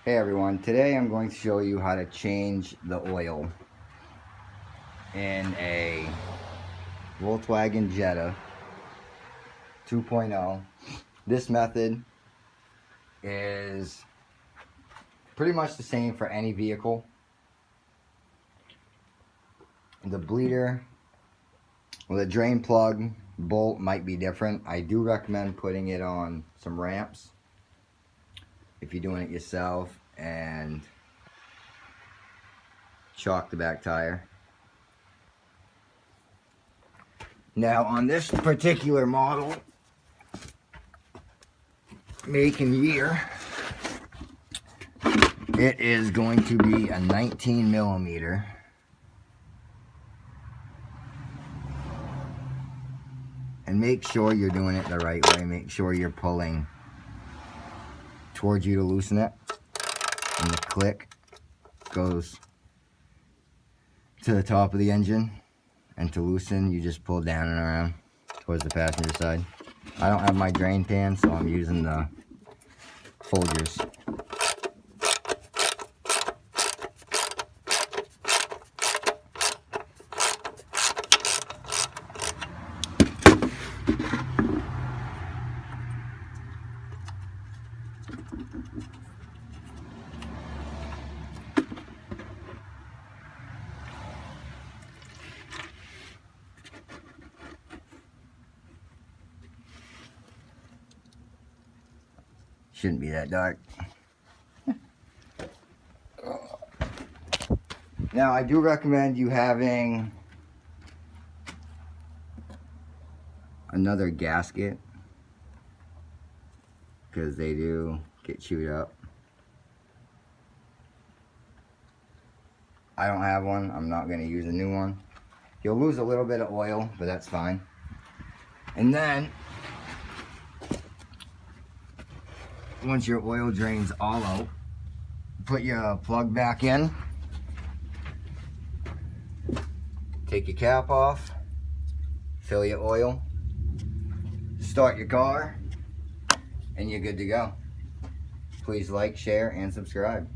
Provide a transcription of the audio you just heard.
Hey everyone, today I'm going to show you how to change the oil in a Volkswagen Jetta 2.0. This method is pretty much the same for any vehicle. The bleeder, well, the drain plug bolt might be different. I do recommend putting it on some ramps if you're doing it yourself, and chalk the back tire. Now on this particular model, make and year, it is going to be a 19 millimeter. And make sure you're doing it the right way. Make sure you're pulling towards you to loosen it. And the click goes to the top of the engine. And to loosen, you just pull down and around towards the passenger side. I don't have my drain pan, so I'm using the Folgers. Shouldn't be that dark. Now, I do recommend you having another gasket, because they do get chewed up. I don't have one. I'm not going to use a new one. You'll lose a little bit of oil, but that's fine. And then, once your oil drains all out, put your plug back in, take your cap off, fill your oil, start your car, and you're good to go. Please like, share, and subscribe.